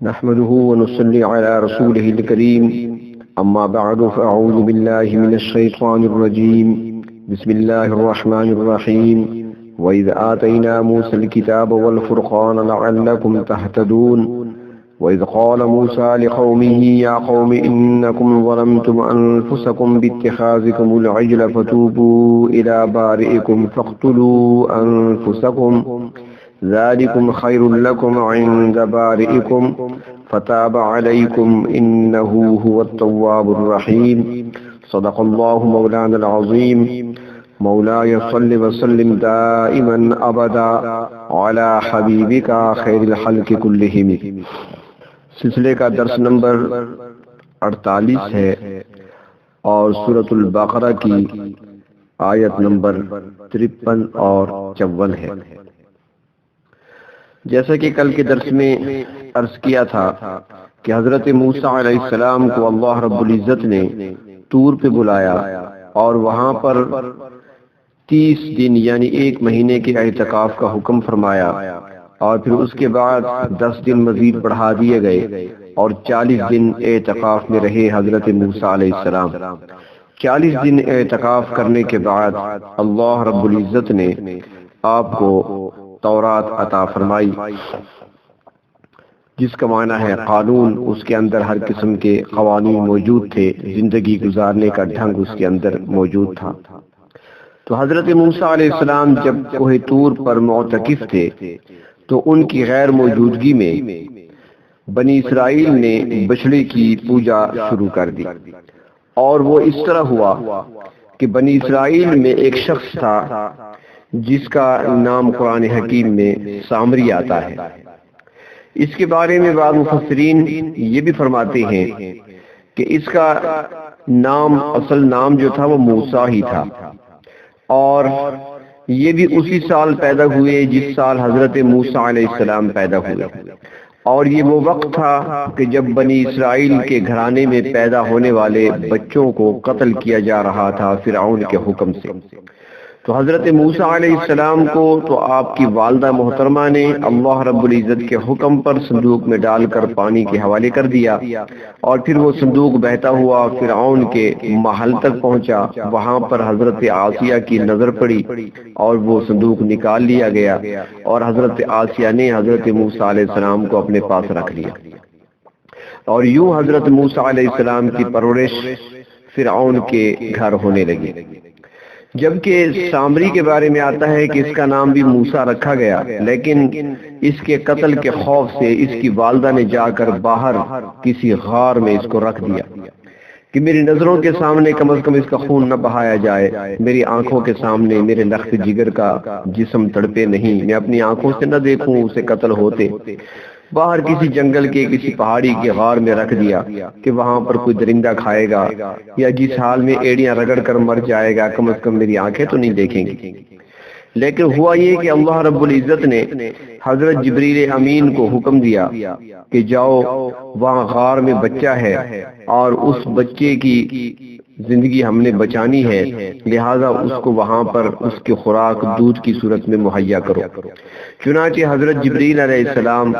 نحمده ونصلي على رسوله الكريم أما بعد فأعوذ بالله من الشيطان الرجيم بسم الله الرحمن الرحيم وإذ آتينا موسى الكتاب والفرقان لعلكم تهتدون وإذ قال موسى لقومه يا قوم إنكم ظلمتم أنفسكم باتخاذكم العجل فتوبوا إلى بارئكم فاقتلوا أنفسكم ذلكم خير لكم عند بارئكم فتاب عليكم إنه هو التواب الرحيم صدق الله مولانا العظيم مولاي صل وسلم دائما أبدا على حبيبك خير الخلق كلهم۔ سلسلے کا درس نمبر 48 ہے اور سورۃ البقرہ کی آیت نمبر 53 اور 54 ہے۔ جیسا کہ کل کے درس میں عرض کیا تھا کہ حضرت موسیٰ علیہ السلام کو اللہ رب العزت نے طور پہ بلایا اور وہاں پر 30 دن یعنی 1 مہینے کے اعتکاف کا حکم فرمایا، اور پھر اس کے بعد 10 دن مزید بڑھا دیے گئے اور 40 دن اعتکاف میں رہے حضرت موسیٰ علیہ السلام۔ 40 دن اعتکاف کرنے کے بعد اللہ رب العزت نے آپ کو تورات عطا فرمائی، جس کا معنی ہے قانون۔ اس کے اندر ہر قسم کے قوانین موجود تھے، زندگی گزارنے کا ڈھنگ اس کے اندر موجود تھا۔ تو حضرت موسیٰ علیہ السلام جب کوہ طور پر معتکف تھے تو ان کی غیر موجودگی میں بنی اسرائیل نے بچڑے کی پوجا شروع کر دی، اور وہ اس طرح ہوا کہ بنی اسرائیل میں ایک شخص تھا جس کا نام قرآن حکیم میں سامری آتا ہے۔ اس کے بارے میں بعض مفسرین یہ بھی فرماتے ہیں کہ اس کا نام، اصل نام جو تھا وہ موسیٰ ہی تھا، اور یہ بھی اسی سال پیدا ہوئے جس سال حضرت موسیٰ علیہ السلام پیدا ہوئے، اور یہ وہ وقت تھا کہ جب بنی اسرائیل کے گھرانے میں پیدا ہونے والے بچوں کو قتل کیا جا رہا تھا فرعون کے حکم سے۔ تو حضرت موسیٰ علیہ السلام کو تو آپ کی والدہ محترمہ نے اللہ رب العزت کے حکم پر صندوق میں ڈال کر پانی کے حوالے کر دیا، اور پھر وہ صندوق بہتا ہوا فرعون کے محل تک پہنچا۔ وہاں پر حضرت آسیہ کی نظر پڑی اور وہ صندوق نکال لیا گیا، اور حضرت آسیہ نے حضرت موسیٰ علیہ السلام کو اپنے پاس رکھ لیا، اور یوں حضرت موسیٰ علیہ السلام کی پرورش فرعون کے گھر ہونے لگی۔ جبکہ سامری کے بارے میں آتا ہے کہ اس کا نام بھی موسیٰ رکھا گیا، لیکن اس کے قتل کے خوف سے اس کی والدہ نے جا کر باہر کسی غار میں اس کو رکھ دیا کہ میری نظروں کے سامنے کم از کم اس کا خون نہ بہایا جائے، میری آنکھوں کے سامنے میرے لخت جگر کا جسم تڑپے نہیں، میں اپنی آنکھوں سے نہ دیکھوں اسے قتل ہوتے۔ باہر کسی جنگل کے کسی پہاڑی کے غار میں رکھ دیا کہ وہاں پر کوئی درندہ کھائے گا یا جس حال میں ایڑیاں رگڑ کر مر جائے گا کم از کم میری آنکھیں تو نہیں دیکھیں گی۔ لیکن ہوا یہ کہ اللہ رب العزت نے حضرت جبریل امین کو حکم دیا کہ جاؤ، وہاں غار میں بچہ ہے اور اس بچے کی زندگی ہم نے بچانی ہے، لہذا اس کو وہاں پر اس کی خوراک دودھ کی صورت میں مہیا کرو۔ چنانچہ حضرت جبریل علیہ السلام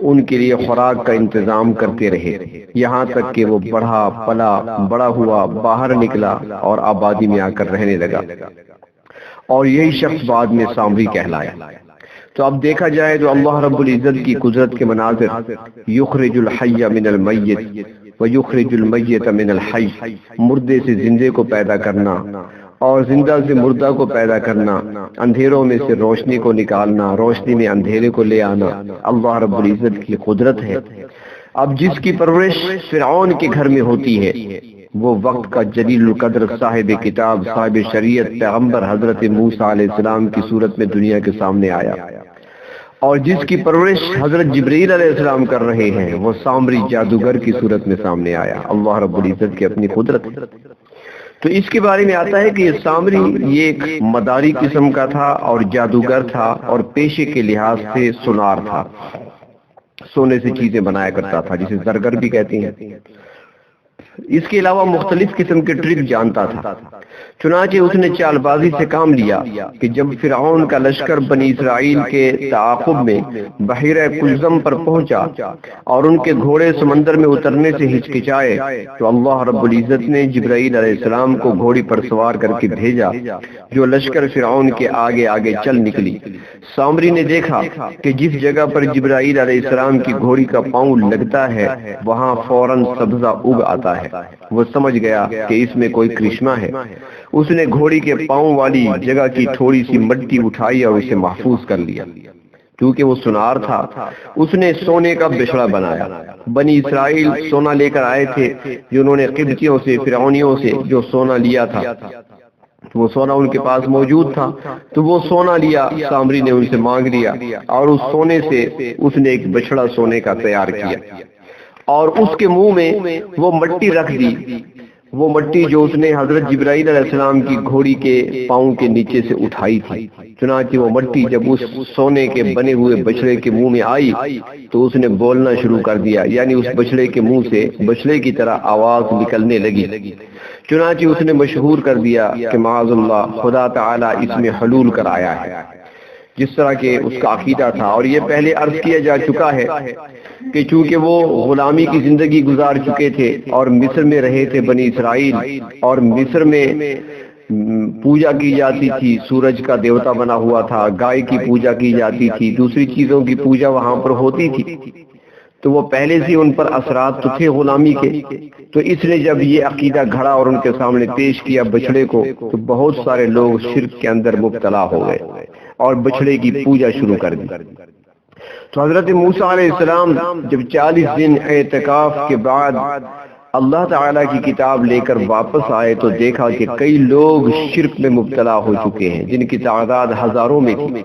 ان کے لیے خوراک کا انتظام کرتے رہے، یہاں تک کہ وہ بڑھا پلا بڑا ہوا، باہر نکلا اور آبادی میں آ کر رہنے لگا، اور یہی شخص بعد میں سامری کہلایا۔ تو اب دیکھا جائے تو اللہ رب العزت کی قدرت کے مناظر، یخرج الحی من المیت ویخرج المیت من الحی، مردے سے زندے کو پیدا کرنا اور زندہ سے مردہ کو پیدا کرنا، اندھیروں میں سے روشنی کو نکالنا، روشنی میں اندھیرے کو لے آنا، اللہ رب العزت کی قدرت ہے۔ اب جس کی پرورش فرعون کے گھر میں ہوتی ہے، وہ وقت کا جلیل القدر صاحب کتاب، صاحب شریعت، پیغمبر حضرت موسیٰ علیہ السلام کی صورت میں دنیا کے سامنے آیا، اور جس کی پرورش حضرت جبریل علیہ السلام کر رہے ہیں وہ سامری جادوگر کی صورت میں سامنے آیا۔ اللہ رب العزت کی اپنی قدرت ہے۔ تو اس کے بارے میں آتا ہے کہ یہ سامری یہ ایک مداری قسم کا تھا اور جادوگر تھا، اور پیشے کے لحاظ سے سونار تھا، سونے سے چیزیں بنایا کرتا تھا، جسے زرگر بھی کہتے ہیں۔ اس کے علاوہ مختلف قسم کے ٹرک جانتا تھا۔ چنانچہ اس نے چال بازی سے کام لیا کہ جب فرعون کا لشکر بنی اسرائیل کے تعاقب میں بحیرہ کلزم پر پہنچا اور ان کے گھوڑے سمندر میں اترنے سے ہچکچائے تو اللہ رب العزت نے جبرائیل علیہ السلام کو گھوڑی پر سوار کر کے بھیجا جو لشکر فرعون کے آگے آگے چل نکلی۔ سامری نے دیکھا کہ جس جگہ پر جبرائیل علیہ السلام کی گھوڑی کا پاؤں لگتا ہے وہاں فوراً سبزہ اگ آتا ہے۔ وہ سمجھ گیا کہ اس میں کوئی کرشمہ ہے۔ اس نے گھوڑی کے پاؤں والی جگہ کی تھوڑی سی مٹی اٹھائی اور اسے محفوظ کر لیا۔ کیونکہ وہ سونار تھا اس نے سونے کا بچھڑا بنایا۔ بنی اسرائیل سونا لے کر آئے تھے جنہوں نے قبطیوں سے فرعونیوں سے جو سونا لیا تھا وہ سونا ان کے پاس موجود تھا، تو وہ سونا لیا، سامری نے ان سے مانگ لیا اور اس سونے سے اس نے ایک بچھڑا سونے کا تیار کیا اور اس کے منہ میں وہ مٹی رکھ دی، وہ مٹی جو اس نے حضرت جبرائیل علیہ السلام کی گھوڑی کے پاؤں کے نیچے سے اٹھائی تھی۔ چنانچہ وہ مٹی جب اس سونے کے بنے ہوئے بچڑے کے منہ میں آئی تو اس نے بولنا شروع کر دیا، یعنی اس بچڑے کے منہ سے بچڑے کی طرح آواز نکلنے لگی۔ چنانچہ اس نے مشہور کر دیا کہ معاذ اللہ خدا تعالی اس میں حلول کر آیا ہے، جس طرح کہ اس کا عقیدہ تھا۔ اور یہ پہلے عرض کیا جا چکا ہے کہ چونکہ وہ غلامی کی زندگی گزار چکے تھے اور مصر میں رہے تھے بنی اسرائیل، اور مصر میں پوجا کی جاتی تھی، سورج کا دیوتا بنا ہوا تھا، گائے کی پوجا کی جاتی تھی، دوسری چیزوں کی پوجا وہاں پر ہوتی تھی، تو وہ پہلے سے ان پر اثرات تو تھے غلامی کے۔ تو اس نے جب یہ عقیدہ گھڑا اور ان کے سامنے پیش کیا بچڑے کو، تو بہت سارے لوگ شرک کے اندر مبتلا ہو گئے اور بچڑے کی پوجا شروع کر دی۔ تو حضرت موسیٰ علیہ السلام جب 40 دن اعتکاف کے بعد اللہ تعالیٰ کی کتاب لے کر واپس آئے تو دیکھا کہ کئی لوگ شرک میں مبتلا ہو چکے ہیں جن کی تعداد ہزاروں میں تھی۔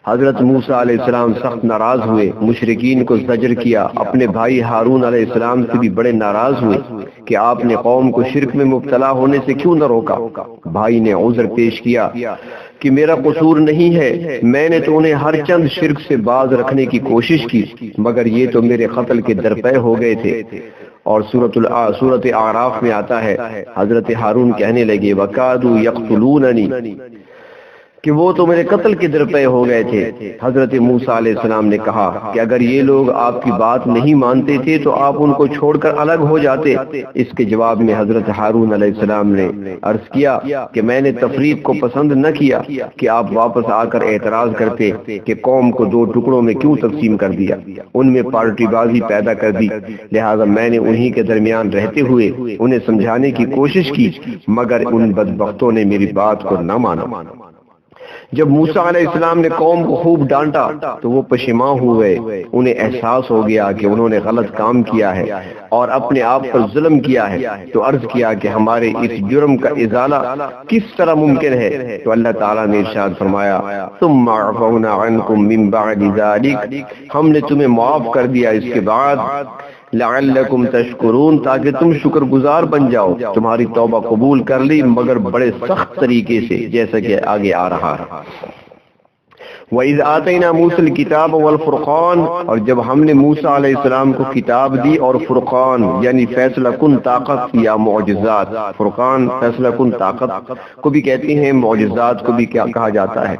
حضرت موسیٰ علیہ السلام سخت ناراض ہوئے، مشرکین کو زجر کیا، اپنے بھائی ہارون علیہ السلام سے بھی بڑے ناراض ہوئے کہ آپ نے قوم کو شرک میں مبتلا ہونے سے کیوں نہ روکا۔ بھائی نے عذر پیش کیا کہ میرا قصور نہیں ہے، میں نے تو انہیں ہر چند شرک سے باز رکھنے کی کوشش کی، مگر یہ تو میرے قتل کے درپے ہو گئے تھے۔ اور سورۃ اعراف میں آتا ہے حضرت ہارون کہنے لگے وَقَادُوا يَقْتُلُونَنِي، کہ وہ تو میرے قتل کے درپے ہو گئے تھے۔ حضرت موسیٰ علیہ السلام نے کہا کہ اگر یہ لوگ آپ کی بات نہیں مانتے تھے تو آپ ان کو چھوڑ کر الگ ہو جاتے۔ اس کے جواب میں حضرت ہارون علیہ السلام نے عرض کیا کہ میں نے تفریق کو پسند نہ کیا کہ آپ واپس آ کر اعتراض کرتے کہ قوم کو 2 ٹکڑوں میں کیوں تقسیم کر دیا، ان میں پارٹی بازی پیدا کر دی، لہذا میں نے انہی کے درمیان رہتے ہوئے انہیں سمجھانے کی کوشش کی، مگر ان بدبختوں نے میری بات کو نہ مانا۔ جب موسیٰ علیہ السلام نے قوم کو خوب ڈانٹا تو وہ پشیمان ہوئے، انہیں احساس ہو گیا کہ انہوں نے غلط کام کیا ہے اور اپنے آپ پر ظلم کیا ہے، تو عرض کیا کہ ہمارے اس جرم کا ازالہ کس طرح ممکن ہے؟ تو اللہ تعالیٰ نے ارشاد فرمایا ثم عفونا عنکم من بعد ذلک، ہم نے تمہیں معاف کر دیا اس کے بعد، لعلکم تشکرون، تاکہ تم شکر گزار بن جاؤ۔ تمہاری توبہ قبول کر لی مگر بڑے سخت طریقے سے، جیسا کہ آگے آ رہا ہے۔ وَإِذْ آتَيْنَا مُوسَى الْكِتَابَ وَالْفُرْقَانَ، اور جب ہم نے موسیٰ علیہ السلام کو کتاب دی اور فرقان یعنی فیصلہ کن طاقت یا معجزات، فرقان فیصلہ کن طاقت کو بھی کہتے ہیں، معجزات کو بھی کیا کہا جاتا ہے۔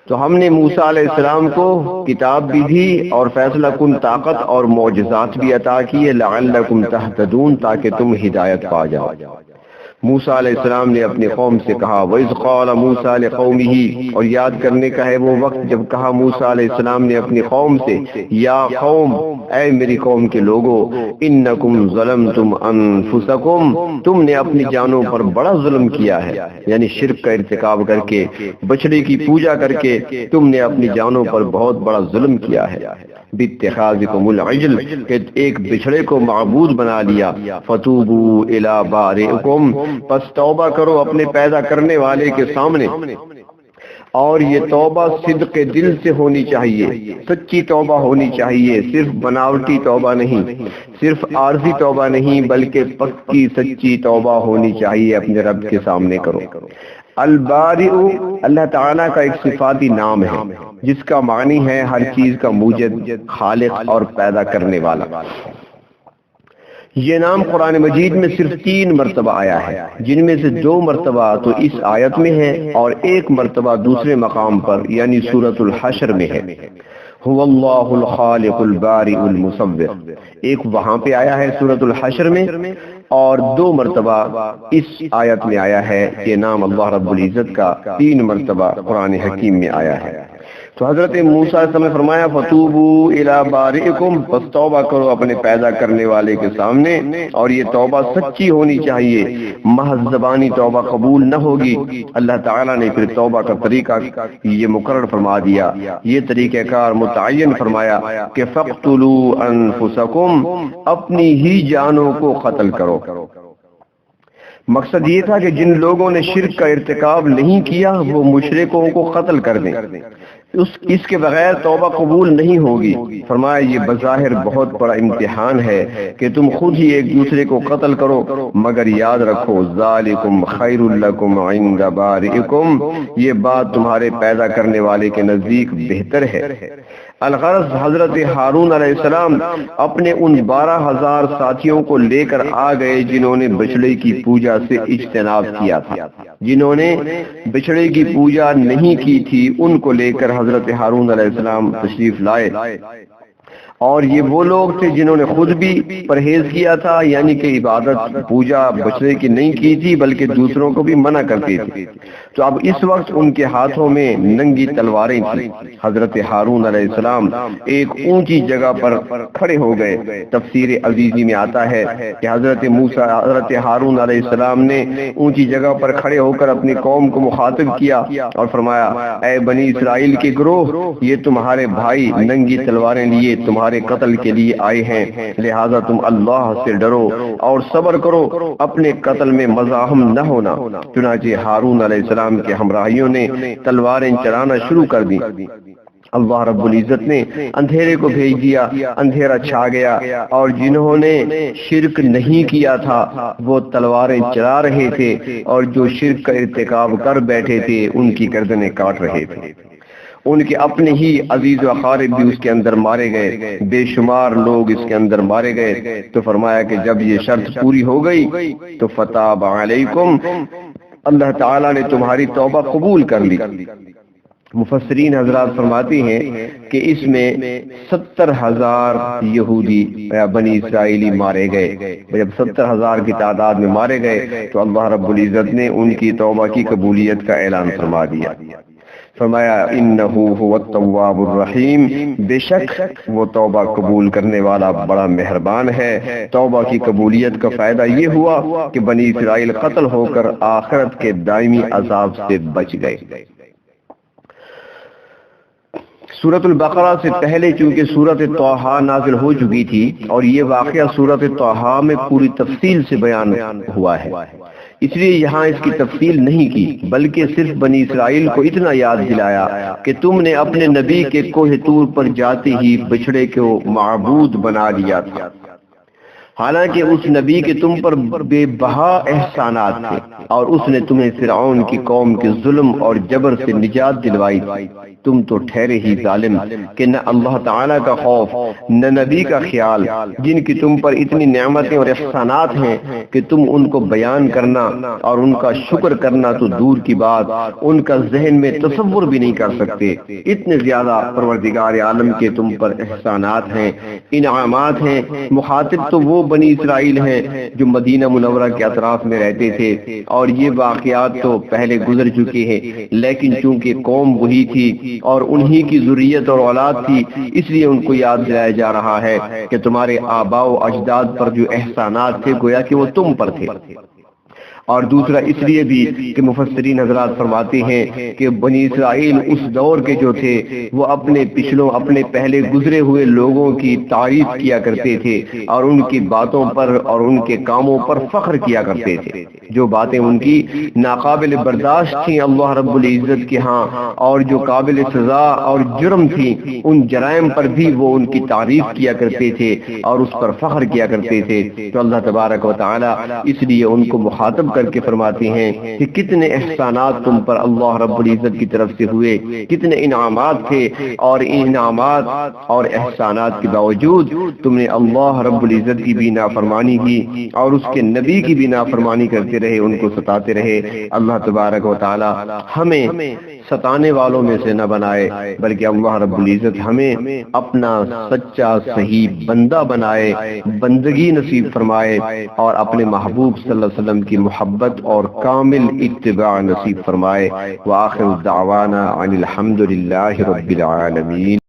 تو ہم نے موسیٰ علیہ السلام کو کتاب بھی دی اور فیصلہ کن طاقت اور معجزات بھی عطا کیے، لعلکم تہتدون، تاکہ تم ہدایت پا جاؤ۔ موسیٰ علیہ السلام نے اپنی قوم سے کہا وَإِذْ قَالَ مُوسَىٰ لِقَوْمِهِ، اور یاد کرنے کا ہے وہ وقت جب کہا موسیٰ علیہ السلام نے اپنی قوم سے یا قوم، اے میری قوم کے لوگوں، انکم ظلمتم انفسکم، تم نے اپنی جانوں پر بڑا ظلم کیا ہے، یعنی شرک کا ارتکاب کر کے، بچڑے کی پوجا کر کے تم نے اپنی جانوں پر بہت بڑا ظلم کیا ہے، باتخاذکم العجل، کہ ایک بچڑے کو معبود بنا لیا، فتوبوا الی بارئکم، پس توبہ کرو اپنے پیدا کرنے والے کے سامنے، اور یہ توبہ صدق دل سے ہونی چاہیے، سچی توبہ ہونی چاہیے، صرف بناوٹی توبہ نہیں، صرف عارضی توبہ نہیں، بلکہ پکی سچی توبہ ہونی چاہیے، اپنے رب کے سامنے کرو۔ البارئ اللہ تعالیٰ کا ایک صفاتی نام ہے جس کا معنی ہے ہر چیز کا موجد، خالق اور پیدا کرنے والا۔ یہ نام قرآن مجید میں صرف 3 مرتبہ آیا ہے، جن میں سے 2 مرتبہ تو اس آیت میں ہے اور 1 مرتبہ دوسرے مقام پر یعنی سورۃ الحشر میں ہے۔ هو اللہ الخالق البارئ المصور، ایک وہاں پہ آیا ہے سورۃ الحشر میں، اور 2 مرتبہ اس آیت میں آیا ہے۔ یہ نام اللہ رب العزت کا 3 مرتبہ قرآن حکیم میں آیا ہے۔ تو حضرت موسیٰ علیہ السلام نے فرمایا فتوبوا الی بارئکم، پس توبہ کرو اپنے پیدا کرنے والے کے سامنے، اور یہ توبہ سچی ہونی چاہیے، محض زبانی توبہ قبول نہ ہوگی۔ اللہ تعالیٰ نے پھر توبہ کا طریقہ یہ مقرر فرما دیا، یہ طریقہ کار متعین فرمایا کہ فاقتلوا انفسکم، اپنی ہی جانوں کو قتل کرو۔ مقصد یہ تھا کہ جن لوگوں نے شرک کا ارتکاب نہیں کیا وہ مشرکوں کو قتل کر دیں، اس کے بغیر توبہ قبول نہیں ہوگی۔ فرمایا یہ بظاہر بہت بڑا امتحان ہے کہ تم خود ہی ایک دوسرے کو قتل کرو، مگر یاد رکھو ذالکم خیر لکم عند بارئکم، یہ بات تمہارے پیدا کرنے والے کے نزدیک بہتر ہے۔ الغرض حضرت ہارون علیہ السلام اپنے ان 12,000 ساتھیوں کو لے کر آ گئے جنہوں نے بچڑے کی پوجا سے اجتناب کیا تھا، جنہوں نے بچڑے کی پوجا نہیں کی تھی ان کو لے کر حضرت ہارون علیہ السلام تشریف لائے، اور یہ وہ لوگ تھے جنہوں نے خود بھی پرہیز کیا تھا، یعنی کہ عبادت پوجا بچڑے کی نہیں کی تھی بلکہ دوسروں کو بھی منع کرتے تھے۔ تو اب اس وقت ان کے ہاتھوں میں ننگی تلواریں تھیں۔ حضرت ہارون علیہ السلام ایک اونچی جگہ پر کھڑے ہو گئے۔ تفسیر عزیزی میں آتا ہے کہ حضرت ہارون علیہ السلام نے اونچی جگہ پر کھڑے ہو کر اپنی قوم کو مخاطب کیا اور فرمایا اے بنی اسرائیل کے گروہ، یہ تمہارے بھائی ننگی تلواریں لیے تمہارے قتل کے لیے آئے ہیں، لہذا تم اللہ سے ڈرو اور صبر کرو، اپنے قتل میں مزاحم نہ ہونا۔ چنانچہ ہارون علیہ السلام کے ہمراہیوں نے تلواریں چلانا شروع کر دی۔ اللہ رب العزت نے اندھیرے کو بھیج دیا، اندھیرا چھا گیا، اور جنہوں نے شرک نہیں کیا تھا وہ تلواریں چلا رہے تھے، اور جو شرک کا ارتکاب کر بیٹھے تھے ان کی گردنیں کاٹ رہے تھے۔ ان کے اپنے ہی عزیز و اقارب بھی اس کے اندر مارے گئے، بے شمار لوگ اس کے اندر مارے گئے۔ تو فرمایا کہ جب یہ شرط پوری ہو گئی تو فتاب علیکم، اللہ تعالیٰ نے تمہاری توبہ قبول کر لی۔ مفسرین حضرات فرماتے ہیں کہ اس میں 70,000 یہودی یا بنی اسرائیلی مارے گئے۔ جب 70,000 کی تعداد میں مارے گئے تو اللہ رب العزت نے ان کی توبہ کی قبولیت کا اعلان فرما دیا۔ فرمایا انہو هو التواب الرحیم، بے شک وہ توبہ قبول کرنے والا بڑا مہربان ہے۔ توبہ کی قبولیت کا فائدہ یہ ہوا کہ بنی اسرائیل قتل ہو کر آخرت کے دائمی عذاب سے بچ گئے۔ سورۃ البقرہ سے پہلے چونکہ سورۃ طٰہٰ نازل ہو چکی تھی اور یہ واقعہ سورۃ طٰہٰ میں پوری تفصیل سے بیان ہوا ہے، اس لیے یہاں اس کی تفصیل نہیں کی، بلکہ صرف بنی اسرائیل کو اتنا یاد دلایا کہ تم نے اپنے نبی کے کوہ طور پر جاتے ہی بچڑے کو معبود بنا لیا تھا، حالانکہ اس نبی کے تم پر بے بہا احسانات تھے، اور اس نے تمہیں فرعون کی قوم کے ظلم اور جبر سے نجات دلوائی تھی۔ تم تو ٹھہرے ہی ظالم کہ نہ اللہ تعالیٰ کا خوف نہ نبی کا خیال، جن کی تم پر اتنی نعمتیں اور احسانات ہیں کہ تم ان کو بیان کرنا اور ان کا شکر کرنا تو دور کی بات، ان کا ذہن میں تصور بھی نہیں کر سکتے۔ اتنے زیادہ پروردگار عالم کے تم پر احسانات ہیں، انعامات ہیں۔ مخاطب تو وہ بنی اسرائیل ہیں جو مدینہ منورہ کے اطراف میں رہتے تھے، اور یہ واقعات تو پہلے گزر چکے ہیں، لیکن چونکہ قوم وہی تھی اور انہی کی ذریت اور اولاد تھی، اس لیے ان کو یاد دلایا جا رہا ہے کہ تمہارے آباء و اجداد پر جو احسانات تھے گویا کہ وہ تم پر تھے۔ اور دوسرا اس لیے بھی کہ مفسرین حضرات فرماتے ہیں کہ بنی اسرائیل اس دور کے جو تھے وہ اپنے پچھلوں اپنے پہلے گزرے ہوئے لوگوں کی تعریف کیا کرتے تھے اور ان کی باتوں پر اور ان کے کاموں پر فخر کیا کرتے تھے۔ جو باتیں ان کی ناقابل برداشت تھیں اللہ رب العزت کے ہاں اور جو قابل سزا اور جرم تھیں، ان جرائم پر بھی وہ ان کی تعریف کیا کرتے تھے اور اس پر فخر کیا کرتے تھے۔ تو اللہ تبارک و تعالی اس لیے ان کو مخاطب کر کے فرماتی ہیں کہ کتنے احسانات تم پر اللہ رب العزت کی طرف سے ہوئے، کتنے انعامات تھے، اور انعامات اور احسانات کے باوجود تم نے اللہ رب العزت کی بھی نافرمانی کی اور اس کے نبی کی بھی نافرمانی کرتے رہے، ان کو ستاتے رہے۔ اللہ تبارک و تعالی ہمیں ستانے والوں میں سے نہ بنائے، بلکہ اللہ رب العزت ہمیں اپنا سچا صحیح بندہ بنائے، بندگی نصیب فرمائے، اور اپنے محبوب صلی اللہ علیہ وسلم کی محبت اور کامل اتباع نصیب فرمائے۔ وآخر دعوانا ان الحمد للہ رب العالمین۔